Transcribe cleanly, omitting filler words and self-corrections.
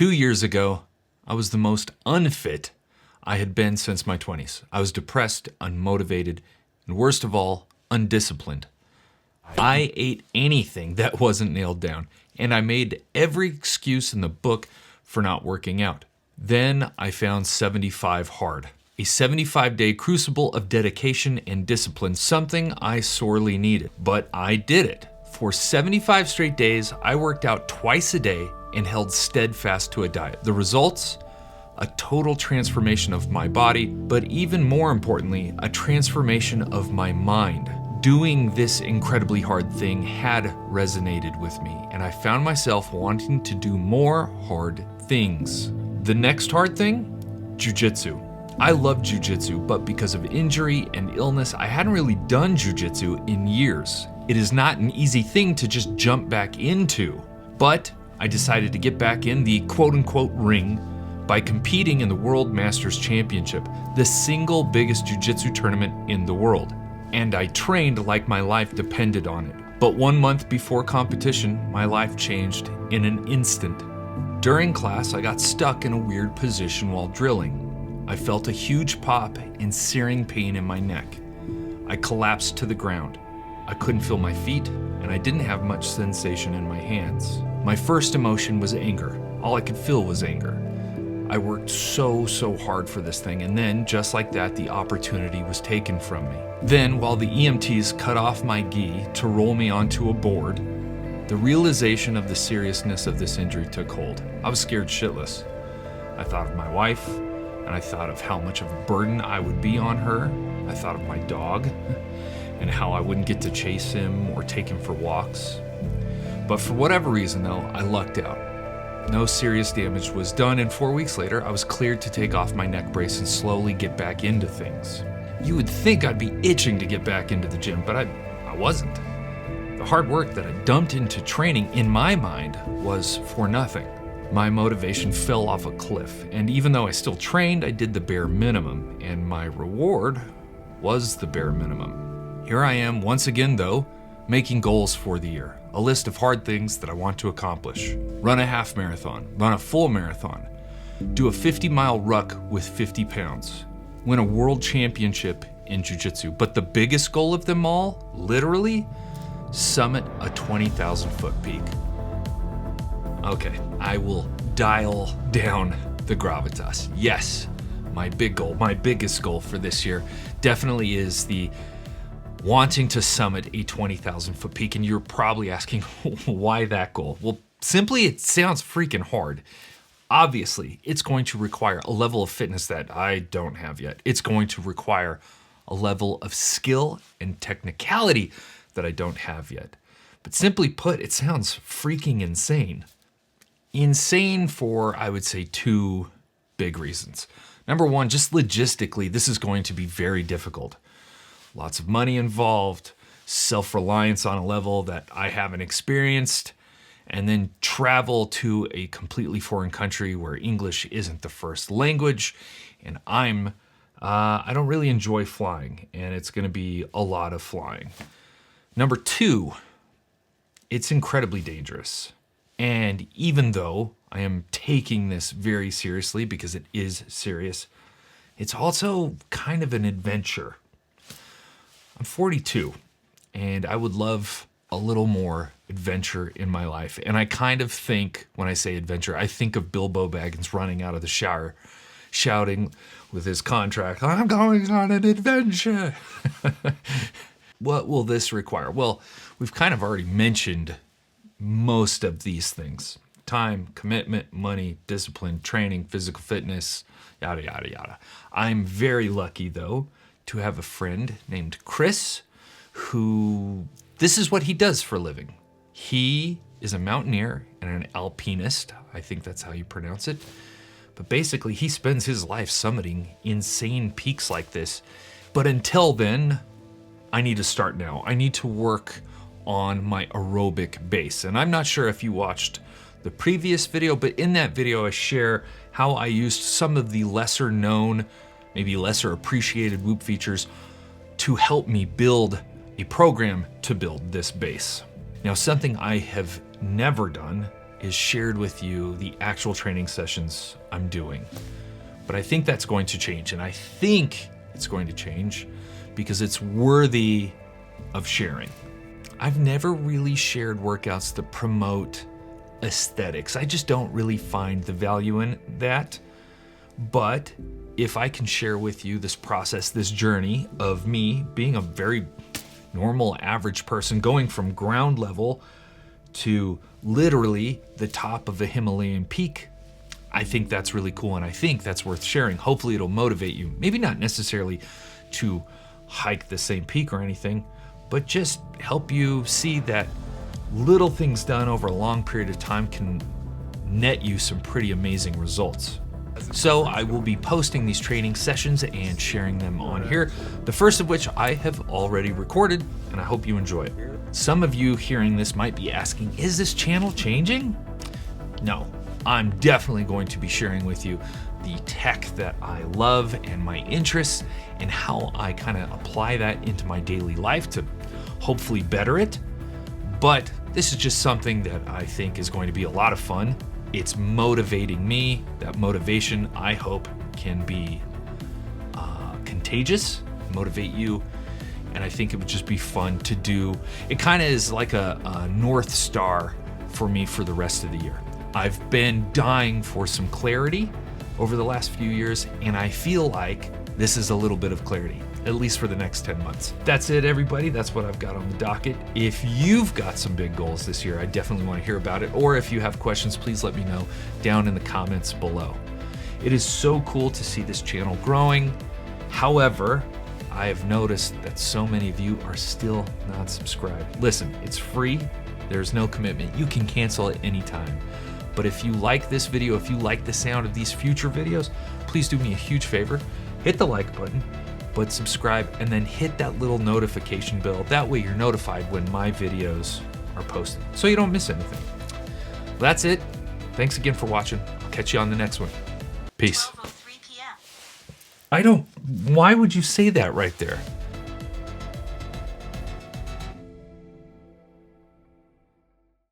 2 years ago, I was the most unfit I had been since my 20s. I was depressed, unmotivated, and worst of all, undisciplined. I ate anything that wasn't nailed down, and I made every excuse in the book for not working out. Then I found 75 hard, a 75-day crucible of dedication and discipline, something I sorely needed. But I did it. For 75 straight days, I worked out twice a day and held steadfast to a diet. The results? A total transformation of my body, but even more importantly, a transformation of my mind. Doing this incredibly hard thing had resonated with me, and I found myself wanting to do more hard things. The next hard thing? Jiu-jitsu. I love jiu-jitsu, but because of injury and illness, I hadn't really done jiu-jitsu in years. It is not an easy thing to just jump back into, but I decided to get back in the quote-unquote ring by competing in the World Masters Championship, the single biggest jiu-jitsu tournament in the world. And I trained like my life depended on it. But 1 month before competition, my life changed in an instant. During class, I got stuck in a weird position while drilling. I felt a huge pop and searing pain in my neck. I collapsed to the ground. I couldn't feel my feet, and I didn't have much sensation in my hands. My first emotion was anger. All I could feel was anger. I worked so hard for this thing, and then, just like that, the opportunity was taken from me. Then, while the EMTs cut off my gi to roll me onto a board, the realization of the seriousness of this injury took hold. I was scared shitless. I thought of my wife, and I thought of how much of a burden I would be on her. I thought of my dog, and how I wouldn't get to chase him or take him for walks. But for whatever reason, though, I lucked out. No serious damage was done, and 4 weeks later, I was cleared to take off my neck brace and slowly get back into things. You would think I'd be itching to get back into the gym, but I wasn't. The hard work that I dumped into training, in my mind, was for nothing. My motivation fell off a cliff, and even though I still trained, I did the bare minimum, and my reward was the bare minimum. Here I am once again, though, making goals for the year. A list of hard things that I want to accomplish. Run a half marathon, run a full marathon, do a 50-mile ruck with 50 pounds, win a world championship in jiu-jitsu. But the biggest goal of them all, literally, summit a 20,000-foot peak. Okay, I will dial down the gravitas. Yes, my big goal, my biggest goal for this year definitely is the wanting to summit a 20,000-foot peak. And you're probably asking, why that goal? Well, simply, it sounds freaking hard. Obviously, it's going to require a level of fitness that I don't have yet. It's going to require a level of skill and technicality that I don't have yet. But simply put, it sounds freaking insane. Insane for, I would say, two big reasons. Number one, just logistically, this is going to be very difficult. Lots of money involved, self-reliance on a level that I haven't experienced, and then travel to a completely foreign country where English isn't the first language, and I don't really enjoy flying, and it's gonna be a lot of flying. Number two, it's incredibly dangerous. And even though I am taking this very seriously, because it is serious, it's also kind of an adventure. I'm 42, and I would love a little more adventure in my life. And I kind of think, when I say adventure, I think of Bilbo Baggins running out of the shower, shouting with his contract, "I'm going on an adventure." What will this require? Well, we've kind of already mentioned most of these things. Time, commitment, money, discipline, training, physical fitness, yada, yada, yada. I'm very lucky, though, to have a friend named Chris, who, this is what he does for a living. He is a mountaineer and an alpinist. I think that's how you pronounce it. But basically, he spends his life summiting insane peaks like this. But until then, I need to start now. I need to work on my aerobic base. And I'm not sure if you watched the previous video, but in that video, I share how I used some of the lesser known, maybe lesser appreciated Whoop features to help me build a program to build this base. Now, something I have never done is shared with you the actual training sessions I'm doing. But I think that's going to change, and I think it's going to change because it's worthy of sharing. I've never really shared workouts that promote aesthetics. I just don't really find the value in that. But if I can share with you this process, this journey of me being a very normal, average person, going from ground level to literally the top of a Himalayan peak, I think that's really cool, and I think that's worth sharing. Hopefully it'll motivate you. Maybe not necessarily to hike the same peak or anything, but just help you see that little things done over a long period of time can net you some pretty amazing results. So I will be posting these training sessions and sharing them on here, the first of which I have already recorded, and I hope you enjoy it. Some of you hearing this might be asking, is this channel changing? No, I'm definitely going to be sharing with you the tech that I love and my interests and how I kind of apply that into my daily life to hopefully better it. But this is just something that I think is going to be a lot of fun. It's motivating me. That motivation, I hope, can be contagious, motivate you. And I think it would just be fun to do. It kind of is like a North Star for me for the rest of the year. I've been dying for some clarity over the last few years, and I feel like this is a little bit of clarity, at least for the next 10 months. That's it, everybody. That's what I've got on the docket. If you've got some big goals this year, I definitely want to hear about it. Or if you have questions, please let me know down in the comments below. It is so cool to see this channel growing. However, I have noticed that so many of you are still not subscribed. Listen, it's free. There's no commitment. You can cancel at any time. But if you like this video, if you like the sound of these future videos, please do me a huge favor. Hit the like button, but subscribe, and then hit that little notification bell. That way you're notified when my videos are posted, so you don't miss anything. That's it. Thanks again for watching. I'll catch you on the next one. Peace. 12:03 p.m. Why would you say that right there?